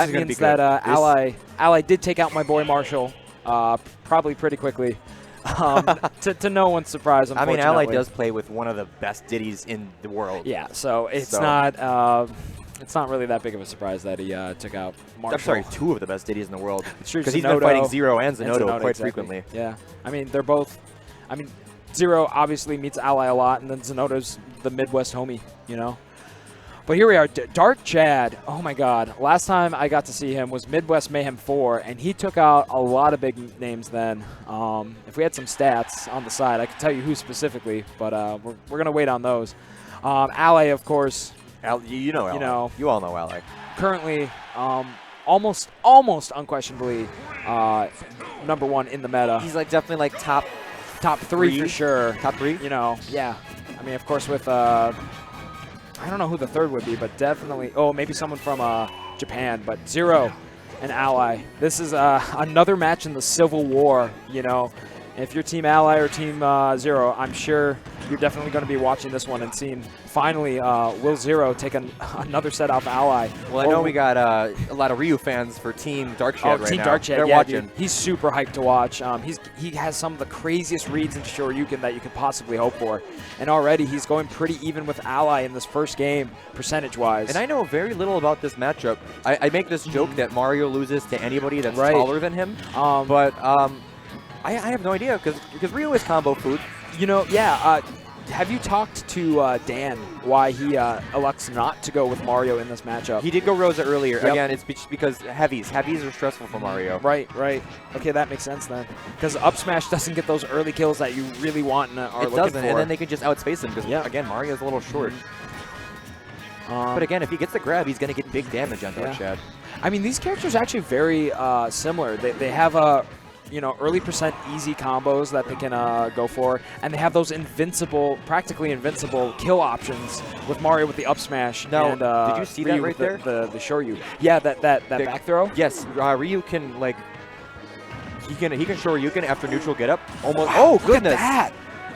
That means that Ally did take out my boy Marshall probably pretty quickly. To no one's surprise, unfortunately. I mean, Ally does play with one of the best ditties in the world. Yeah, so it's not really that big of a surprise that he took out Marshall. I'm sorry, two of the best ditties in the world. Because he's been fighting Zero and Zenodo quite exactly. frequently. Yeah, I mean, they're both. I mean, Zero obviously meets Ally a lot, and then Zenodo's the Midwest homie, you know. But here we are, Darkshad. Oh my God! Last time I got to see him was Midwest Mayhem 4, and he took out a lot of big names then. If we had some stats on the side, I could tell you who specifically, but we're gonna wait on those. Ally, of course. You know Ally. You all know Ally. Currently, almost unquestionably #1 in the meta. He's like definitely like top 3 for sure. Top 3? You know, yeah. I mean, of course, with I don't know who the third would be, but definitely, maybe someone from Japan, but Zero and Ally. This is another match in the Civil War, you know. If you're Team Ally or Team Zero, I'm sure you're definitely going to be watching this one and seeing, finally, will Zero take another set off Ally? Well, I know we got a lot of Ryu fans for Team Darkshad right now. Team Darkshad, They're watching. Dude, he's super hyped to watch. He has some of the craziest reads into Shoryuken that you could possibly hope for. And already he's going pretty even with Ally in this first game, percentage-wise. And I know very little about this matchup. I make this joke that Mario loses to anybody that's taller than him, but I have no idea because Ryu is combo food. You know, yeah. Have you talked to Dan why he elects not to go with Mario in this matchup? He did go Rosa earlier. Yep. Again, it's because heavies. Heavies are stressful for Mario. Right. Okay, that makes sense then. Because up smash doesn't get those early kills that you really want and are looking for. It doesn't, and then they can just outspace him because, again, Mario's a little short. But again, if he gets the grab, he's going to get big damage on Darkshad. I mean, these characters are actually very similar. They have early percent easy combos that they can go for, and they have those practically invincible kill options with Mario with the up smash. Now, and, did you see that right there? The Shoryu. Yeah, that back throw. Yes, Ryu can he can Shoryuken after neutral get up. Almost. Wow, oh goodness! Look at that.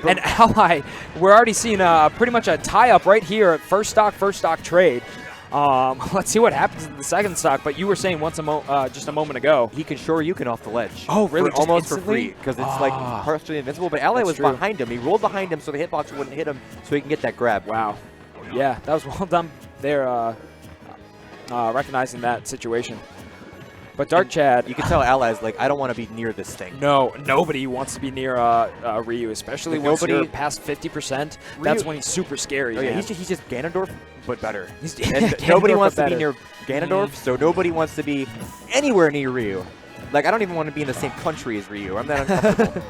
And Ally, we're already seeing pretty much a tie-up right here at first stock trade. Let's see what happens in the second stock. But you were saying just a moment ago, he can Shoryuken off the ledge. Oh, really? Almost for free because it's like partially invincible. But Ally was behind him. He rolled behind him so the hitbox wouldn't hit him, so he can get that grab. Wow. Yeah, that was well done there, recognizing that situation. But Darkshad, you can tell Ally's like, I don't want to be near this thing. No, nobody wants to be near Ryu, especially once you're past 50%. That's when he's super scary. Oh, yeah, he's just Ganondorf, but better. Ganondorf, nobody wants to be near Ganondorf, so nobody wants to be anywhere near Ryu. Like, I don't even want to be in the same country as Ryu. I'm that uncomfortable.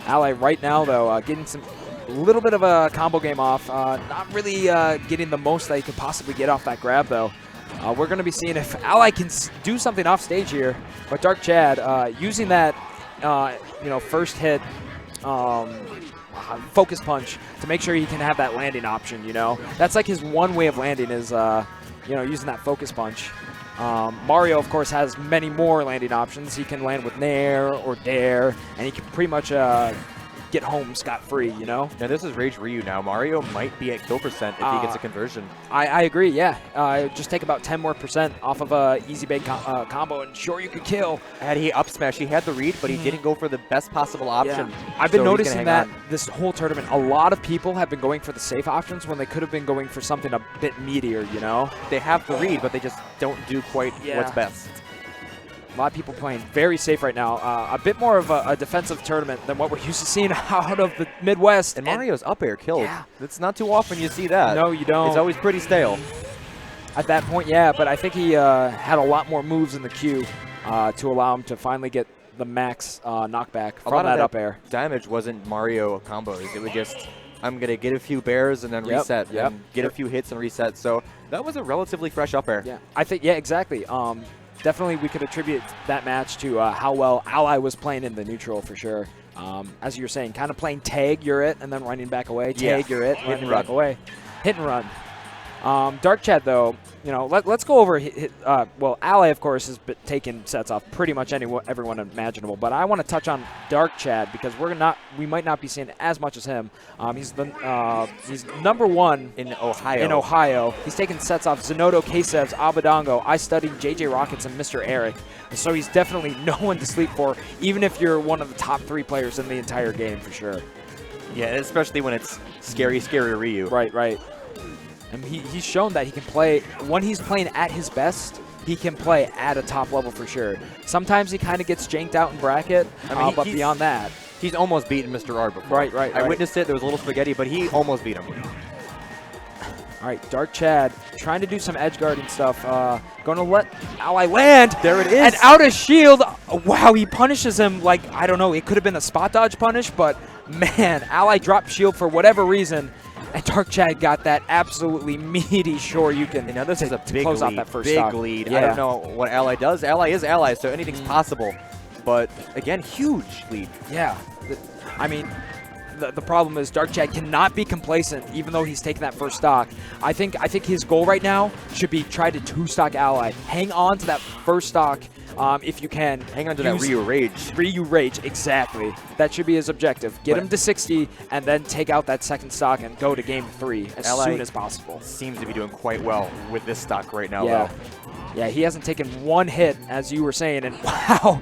Ally right now, though, getting a little bit of a combo game off. Not really getting the most that he could possibly get off that grab, though. We're going to be seeing if Ally can do something off stage here. But Darkshad using that, first hit focus punch to make sure he can have that landing option, you know. That's like his one way of landing is, using that focus punch. Mario, of course, has many more landing options. He can land with Nair or Dare, and he can pretty much get home scot-free, you know? Now, this is Rage Ryu now. Mario might be at kill percent if he gets a conversion. I agree, yeah. Just take about 10% more off of a easy bait combo, and sure, you could kill. Had he up smash, he had the read, but he didn't go for the best possible option. Yeah. I've been noticing that this whole tournament, a lot of people have been going for the safe options when they could have been going for something a bit meatier, you know? They have the read, but they just don't do quite what's best. A lot of people playing very safe right now. A bit more of a defensive tournament than what we're used to seeing out of the Midwest. And Mario's up air killed. Yeah. It's not too often you see that. No, you don't. It's always pretty stale. At that point, yeah, but I think he had a lot more moves in the queue to allow him to finally get the max knockback from that up air. Damage wasn't Mario combos. It was just, I'm going to get a few bears and then reset. And get a few hits and reset. So that was a relatively fresh up air. Yeah, I think, exactly. Definitely we could attribute that match to how well Ally was playing in the neutral for sure. As you were saying, kind of playing tag, you're it, and then running back away. Tag, you're it, running back away. Hit and run. Darkshad, though, you know, let's go over well, Ally, of course, has taken sets off pretty much everyone imaginable, but I want to touch on Darkshad because we might not be seeing as much as him. He's #1 in Ohio. He's taken sets off Zenodo, K-Sevs, Abadongo, I Studied, JJ Rockets, and Mr. Eric. So he's definitely no one to sleep for, even if you're one of the top 3 players in the entire game, for sure. Yeah, especially when it's scary Ryu. Right. And he's shown that he can play, when he's playing at his best, he can play at a top level for sure. Sometimes he kind of gets janked out in bracket, but beyond that. He's almost beaten Mr. R before. Right. I witnessed it. There was a little spaghetti, but he almost beat him. All right, Darkshad trying to do some edge guarding stuff. Going to let Ally land. There it is. And out of shield. Wow, he punishes him like, I don't know, it could have been a spot dodge punish, but man, Ally dropped shield for whatever reason. And Darkshad got that absolutely meaty Shoryuken. And now this is a big close lead. Out that first big stock. lead. Yeah. I don't know what Ally does. Ally is Ally, so anything's possible. But again, huge lead. Yeah. I mean, the problem is Darkshad cannot be complacent, even though he's taking that first stock. I think his goal right now should be try to 2-stock Ally. Hang on to that first stock if you can. Hang on to that Ryu Rage. Ryu Rage, exactly. That should be his objective. Get him to 60 and then take out that second stock and go to game 3 as soon as possible. Seems to be doing quite well with this stock right now, yeah. though. Yeah, he hasn't taken one hit, as you were saying, and wow.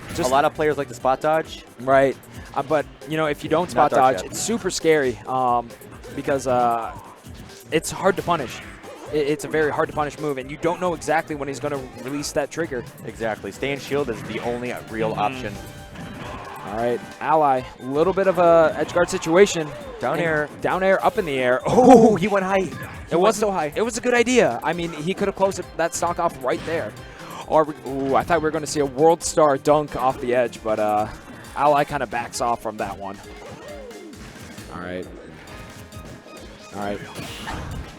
Just a lot of players like to spot dodge. Right. But, you know, if you don't spot dodge, it's super scary because it's hard to punish. It's a very hard to punish move, and you don't know exactly when he's going to release that trigger. Exactly. Stay in shield is the only real option. All right, Ally, a little bit of a edge guard situation. Down air, up in the air. Oh, he went high. It was so high. It was a good idea. I mean, he could have closed that stock off right there. Or, ooh, I thought we were going to see a World Star dunk off the edge, but Ally kind of backs off from that one. All right.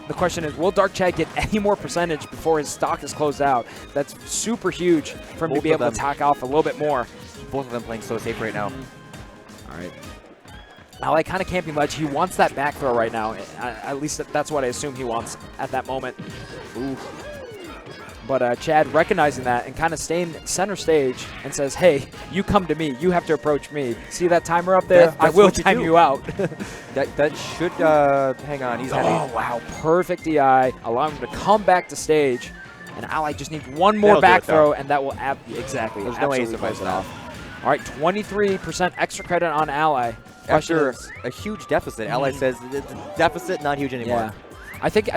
The question is, will Darkshad get any more percentage before his stock is closed out? That's super huge for him to be able to attack off a little bit more. Both of them playing so safe right now. All right. Ally kind of camping ledge. He wants that back throw right now. At least that's what I assume he wants at that moment. Ooh. But Chad recognizing that and kind of staying center stage and says, hey, you come to me. You have to approach me. See that timer up there? I will time you out. that should hang on. He's oh, wow. Perfect DI. Allowing him to come back to stage. And Ally just needs one more back throw, and that will exactly. There's no ace to fight it off. All right, 23% extra credit on Ally. After a huge deficit, Ally says deficit not huge anymore. Yeah. I think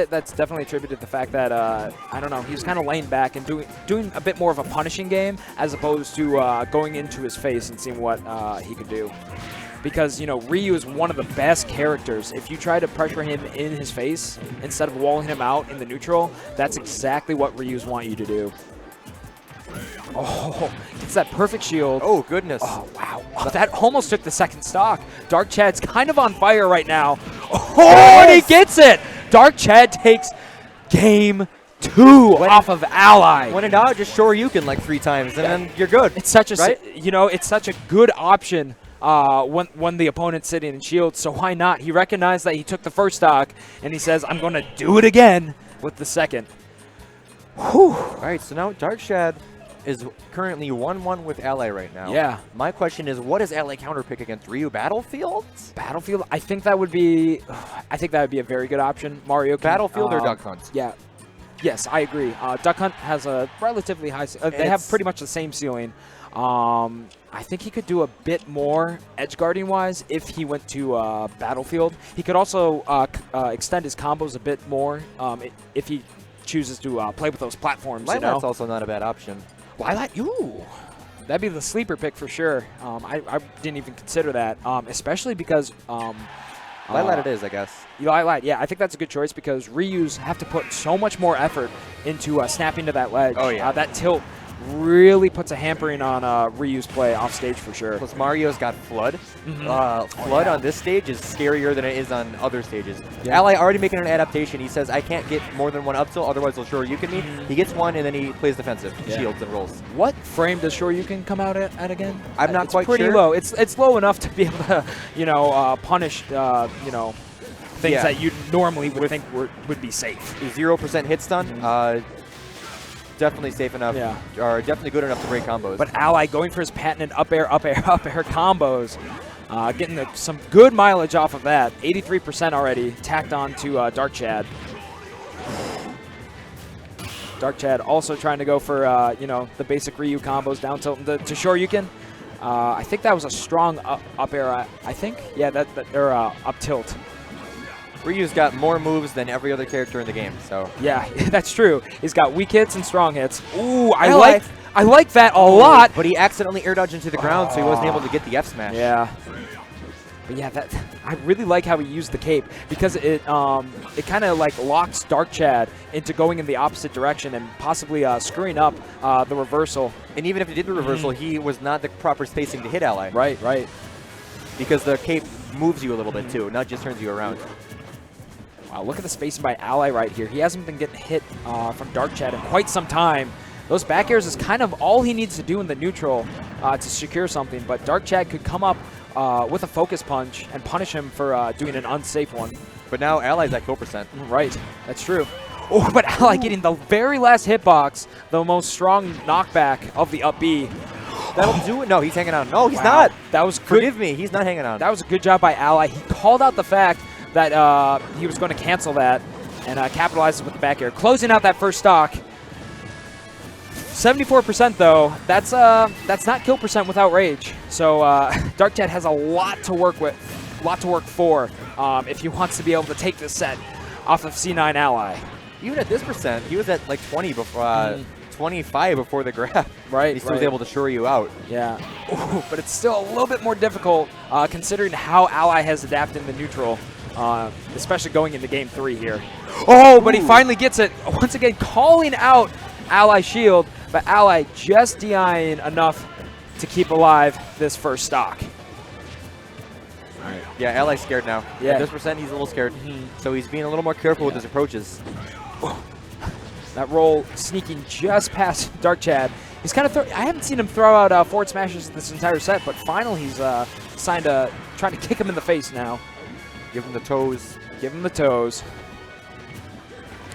that's definitely attributed to the fact that I don't know, he was kind of laying back and doing a bit more of a punishing game as opposed to going into his face and seeing what he could do. Because, you know, Ryu is one of the best characters. If you try to pressure him in his face instead of walling him out in the neutral, that's exactly what Ryu's want you to do. Oh, it's that perfect shield. Oh, goodness. Oh, wow. Oh, that almost took the second stock. Darkshad's kind of on fire right now. Oh, and he gets it. Darkshad takes game 2 off of Ally. When in doubt, just Shoryuken like 3 times, and then you're good. It's such a, you know, it's such a good option when the opponent's sitting in shield, so why not? He recognized that he took the first stock, and he says, I'm going to do it again with the second. Whew. All right, so now Darkshad is currently 1-1 with Ally right now. Yeah. My question is, what does Ally counterpick against Ryu? Battlefield? Battlefield? I think that would be a very good option. Mario can, Battlefield or Duck Hunt? Yeah. Yes, I agree. Duck Hunt has a relatively high. They have pretty much the same ceiling. I think he could do a bit more edge guarding wise if he went to Battlefield. He could also extend his combos a bit more if he chooses to play with those platforms. Lilat's also not a bad option. Lilat, ooh, that'd be the sleeper pick for sure. I didn't even consider that, especially because Lilat it is, I guess. Lilat, yeah, I think that's a good choice because Ryu's have to put so much more effort into snapping to that ledge. Oh yeah, that tilt really puts a hampering on Ryu's play off stage for sure. Plus Mario's got Flood. Flood on this stage is scarier than it is on other stages. Yeah. Ally already making an adaptation. He says, I can't get more than one up tilt, otherwise he'll Shoryuken me. He gets one and then he plays defensive, shields and rolls. What frame does Shoryuken come out at again? I'm not quite sure. It's pretty low. It's low enough to be able to, you know, punish, you know, things that you normally would think would be safe. 0% hit stun, definitely safe enough, or definitely good enough to break combos. But Ally going for his patented up air, up air, up air combos. Getting some good mileage off of that. 83% already tacked on to Darkshad. Darkshad also trying to go for, the basic Ryu combos, down tilt to Shoryuken. I think that was a strong up air, I think. Yeah, or up tilt. Ryu's got more moves than every other character in the game, so. Yeah, that's true. He's got weak hits and strong hits. Ooh, I like that a lot. But he accidentally air dodged into the ground, so he wasn't able to get the F smash. Yeah. But yeah, I really like how he used the cape because it kind of like locks Darkshad into going in the opposite direction and possibly screwing up the reversal. And even if he did the reversal, he was not the proper spacing to hit Ally. Right, right. Because the cape moves you a little bit too, not just turns you around. Wow, look at the spacing by Ally right here. He hasn't been getting hit from Darkshad in quite some time. Those back airs is kind of all he needs to do in the neutral to secure something, but Darkshad could come up with a focus punch and punish him for doing an unsafe one. But now Ally's at kill percent. Right, that's true. Oh, but Ally getting the very last hitbox, the most strong knockback of the up B. That'll do it. No, he's hanging on. No, he's not. That was good. Forgive me, he's not hanging on. That was a good job by Ally. He called out the fact that he was going to cancel that and capitalizes with the back air. Closing out that first stock. 74% though, that's not kill percent without rage. So Darkshad has a lot to work with, for if he wants to be able to take this set off of C9 Ally. Even at this percent, he was at like 20 before, 25 before the grab. Right, he still was able to shore you out. Yeah, ooh, but it's still a little bit more difficult considering how Ally has adapted in the neutral, especially going into game 3 here. Oh, but he finally gets it. Once again, calling out Ally shield, but Ally just DIing enough to keep alive this first stock. All right. Yeah, Ally's scared now. Yeah. At this percent, he's a little scared. So he's being a little more careful with his approaches. That roll sneaking just past Darkshad. He's kind of I haven't seen him throw out forward smashes this entire set, but finally he's trying to kick him in the face now. Give him the toes. Give him the toes.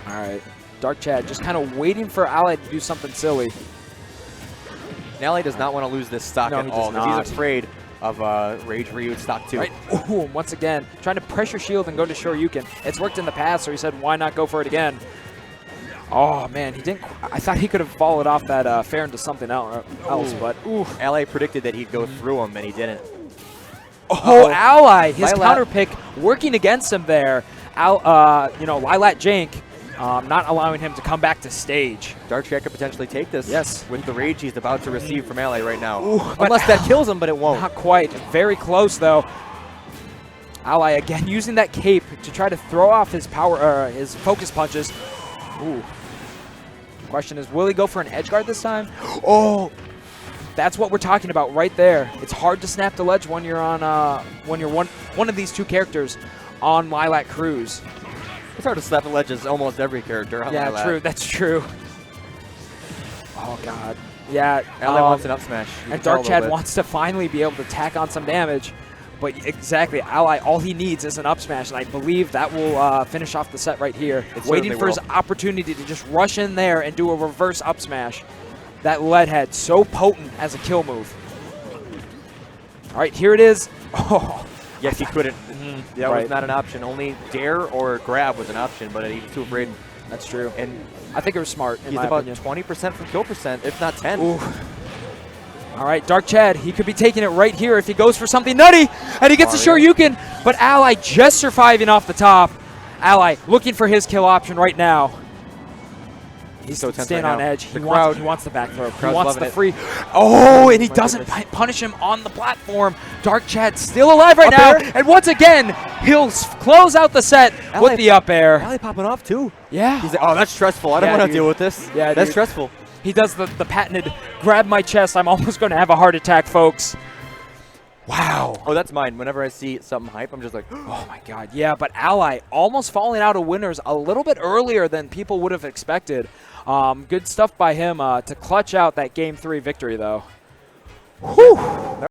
All right. Darkshad just kind of waiting for Ally to do something silly. And Ally does not want to lose this stock at all. He's afraid of Rage Ryu stock 2. Right. Ooh, once again, trying to pressure shield and go to Shoryuken. It's worked in the past, so he said, why not go for it again? Oh, man, he didn't. I thought he could have followed off that fair into something else, but ooh. Ally predicted that he'd go through him, and he didn't. Oh, Ally, his counter pick working against him there. Lilat Jank. Not allowing him to come back to stage. Darkshad could potentially take this. Yes. With the rage he's about to receive from Ally right now. Ooh, unless that kills him, but it won't. Not quite. Very close, though. Ally, again, using that cape to try to throw off his power, his focus punches. Ooh. Question is, will he go for an edge guard this time? Oh, that's what we're talking about right there. It's hard to snap the ledge when you're on, when you're one of these two characters on Lilac Cruise. It's hard to slap the ledge as almost every character. Yeah, true. That's true. Oh, God. Yeah. Ally wants an up smash. And Darkshad wants to finally be able to tack on some damage. But exactly, Ally, all he needs is an up smash, and I believe that will finish off the set right here. Waiting for his opportunity to just rush in there and do a reverse up smash. That lead head, so potent as a kill move. All right, here it is. Oh. Yes, he couldn't. That was not an option. Only dare or grab was an option, but he was too afraid. That's true. And I think it was smart, in my about opinion. 20% from kill percent, if not 10. Ooh. All right, Darkshad, he could be taking it right here if he goes for something nutty, and he gets a Shoryuken, but Ally just surviving off the top. Ally looking for his kill option right now. He's so tense staying right on now. edge. He wants the back throw. He wants the free. It. Oh, and he doesn't punish him on the platform. Darkshad still alive right now. And once again, he'll close out the set with the up air. Ally popping off too. Yeah. He's like, oh, that's stressful. I don't want to deal with this. Yeah, that's stressful. He does the patented grab my chest. I'm almost going to have a heart attack, folks. Wow. Oh, that's mine. Whenever I see something hype, I'm just like, oh my God. Yeah, but Ally almost falling out of winners a little bit earlier than people would have expected. Good stuff by him to clutch out that Game 3 victory, though. Whew.